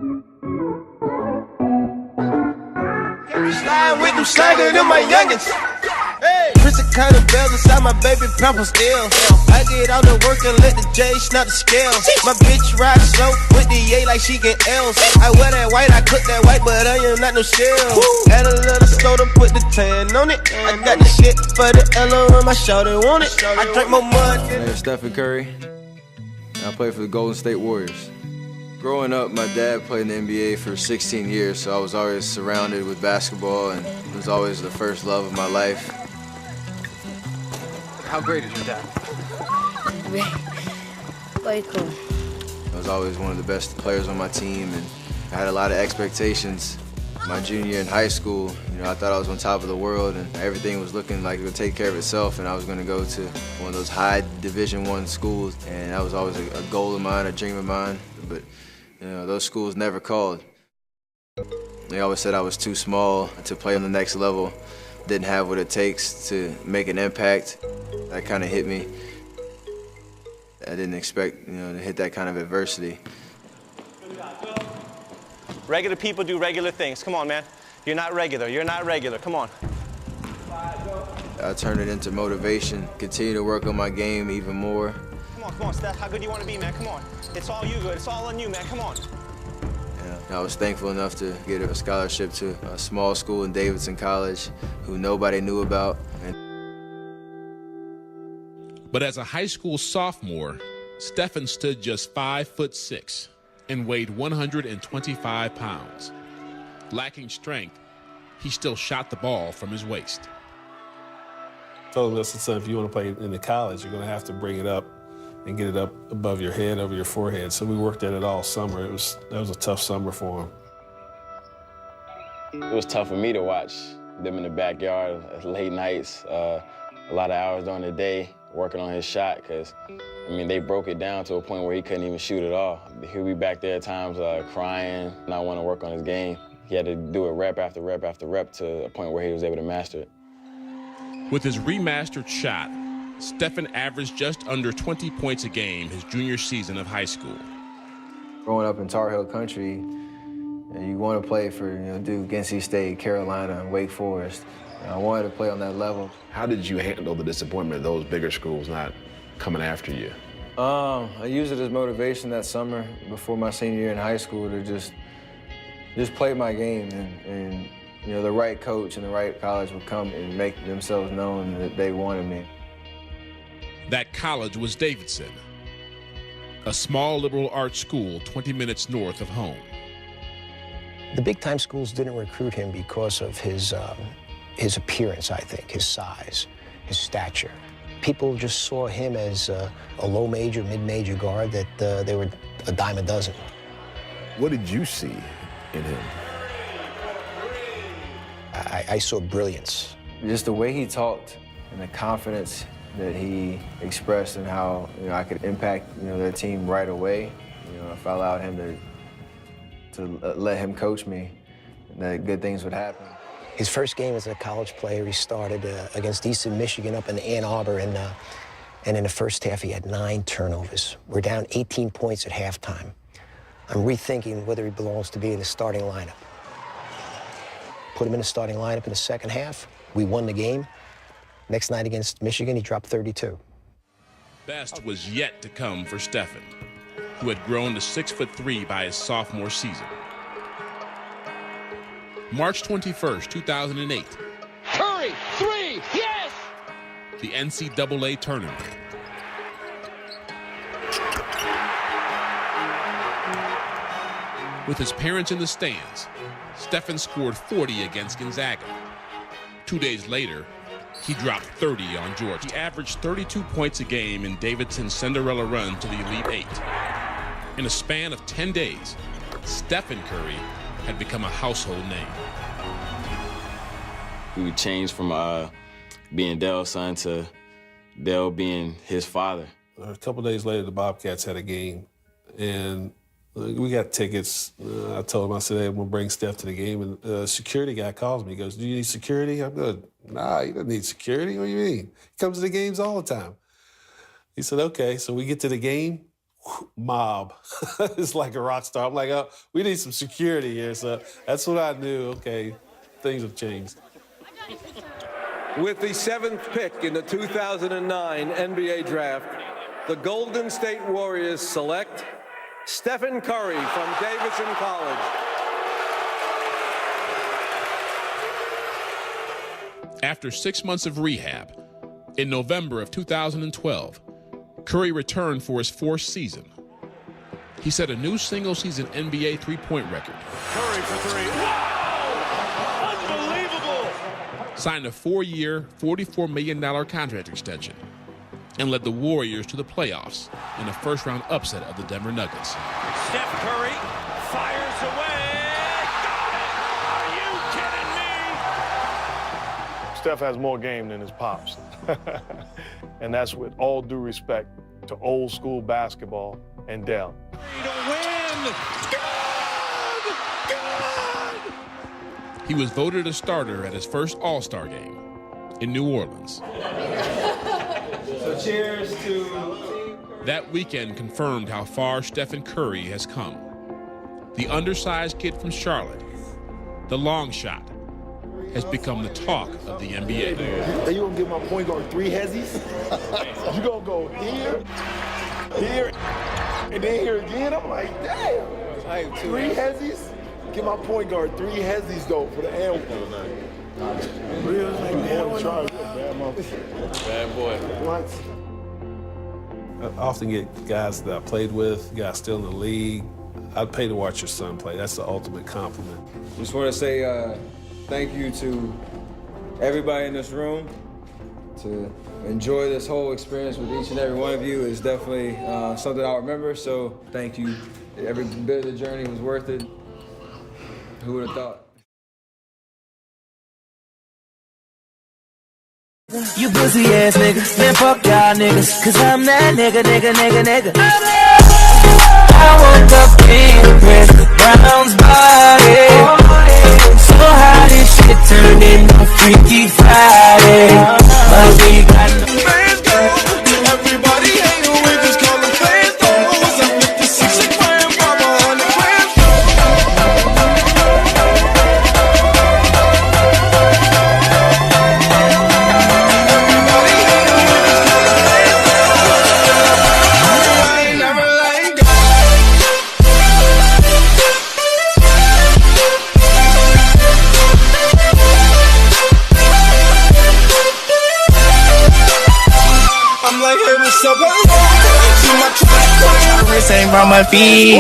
Slide with them slangers, them my youngins. Hey, prison kind of bells inside my baby pamper still. I did all the work and let the J snap the scale. My bitch ride slow with the A like she get L's. I wear that white, I cook that white, but I am not no shell. Add a little soda, put the tan on it. I got the shit for the L on my shoulder, want it. I drink more mud. My name is Steph Curry. I play for the Golden State Warriors. Growing up, my dad played in the NBA for 16 years, so I was always surrounded with basketball, and it was always the first love of my life. How great is your dad? Very cool. I was always one of the best players on my team, and I had a lot of expectations. My junior year in high school, I thought I was on top of the world, and everything was looking like it would take care of itself, and I was going to go to one of those high Division I schools, and that was always a goal of mine, a dream of mine. But those schools never called. They always said I was too small to play on the next level, didn't have what it takes to make an impact. That kind of hit me. I didn't expect, to hit that kind of adversity. Regular people do regular things. Come on, man. You're not regular. You're not regular. Come on. I turned it into motivation, continue to work on my game even more. Come on, Steph. How good do you want to be, man? Come on. It's all you good. It's all on you, man. Come on. I was thankful enough to get a scholarship to a small school in Davidson College who nobody knew about. But as a high school sophomore, Stephen stood just 5'6" and weighed 125 pounds. Lacking strength, he still shot the ball from his waist. I told him, listen, son, if you want to play in the college, you're going to have to bring it up and get it up above your head, over your forehead. So we worked at it all summer. That was a tough summer for him. It was tough for me to watch them in the backyard, late nights, a lot of hours during the day working on his shot, because, they broke it down to a point where he couldn't even shoot at all. He'd be back there at times crying, not wanting to work on his game. He had to do it rep after rep after rep to a point where he was able to master it. With his remastered shot, Stephen averaged just under 20 points a game his junior season of high school. Growing up in Tar Heel country, you want to play for Duke, NC State, Carolina, and Wake Forest. I wanted to play on that level. How did you handle the disappointment of those bigger schools not coming after you? I used it as motivation that summer before my senior year in high school to just play my game, and the right coach and the right college would come and make themselves known that they wanted me. That college was Davidson, a small liberal arts school 20 minutes north of home. The big-time schools didn't recruit him because of his appearance, I think, his size, his stature. People just saw him as a low major, mid-major guard that they were a dime a dozen. What did you see in him? I saw brilliance. Just the way he talked and the confidence that he expressed and how I could impact their team right away. If I allowed him to let him coach me, that good things would happen. His first game as a college player, he started against Eastern Michigan up in Ann Arbor, and in the first half, he had 9 turnovers. We're down 18 points at halftime. I'm rethinking whether he belongs to be in the starting lineup. Put him in the starting lineup in the second half. We won the game. Next night against Michigan, he dropped 32. Best was yet to come for Stephen, who had grown to 6'3" by his sophomore season. March 21st, 2008. Curry, 3, yes! The NCAA tournament. With his parents in the stands, Stephen scored 40 against Gonzaga. 2 days later, he dropped 30 on Georgia. He averaged 32 points a game in Davidson's Cinderella run to the Elite Eight. In a span of 10 days, Stephen Curry had become a household name. We changed from being Dell's son to Dell being his father. A couple days later, the Bobcats had a game, and we got tickets. I told him, I said, hey, I'm going to bring Steph to the game. And the security guy calls me. He goes, do you need security? I'm good. Nah, you don't need security. What do you mean? He comes to the games all the time. He said, okay. So we get to the game. mob. It's like a rock star. I'm like, oh, we need some security here. So that's what I knew. Okay, things have changed. With the 7th pick in the 2009 NBA Draft, the Golden State Warriors select Stephen Curry from Davidson College. After 6 months of rehab, in November of 2012, Curry returned for his 4th season. He set a new single-season NBA three-point record. Curry for three. Wow! Unbelievable! Signed a 4-year, $44 million contract extension, and led the Warriors to the playoffs in a first-round upset of the Denver Nuggets. Steph Curry fires away. Got it! Are you kidding me? Steph has more game than his pops. And that's with all due respect to old school basketball and Dell. To win! Good! He was voted a starter at his first All-Star game in New Orleans. So cheers to... That weekend confirmed how far Stephen Curry has come. The undersized kid from Charlotte, the long shot, has become the talk of the NBA. Are you gonna give my point guard 3 hezzies? You gonna go here, here, and then here again? I'm like, damn. 3 hezzies? Give my point guard 3 hezzies though for the L. Real like damn. Bad boy. What? I often get guys that I played with, guys still in the league. I'd pay to watch your son play. That's the ultimate compliment. Just want to say thank you to everybody in this room. To enjoy this whole experience with each and every one of you is definitely something I'll remember, so thank you. Every bit of the journey was worth it. Who would have thought? You pussy ass niggas, man fuck y'all niggas, cause I'm that nigga. I woke up in Chris Brown's body. So how this shit turned into Freaky Friday. But we got no fans go. Everybody hate who we just call them fans though. I'm 56 grand, mama 100 grand. Wrist ain't round my feet.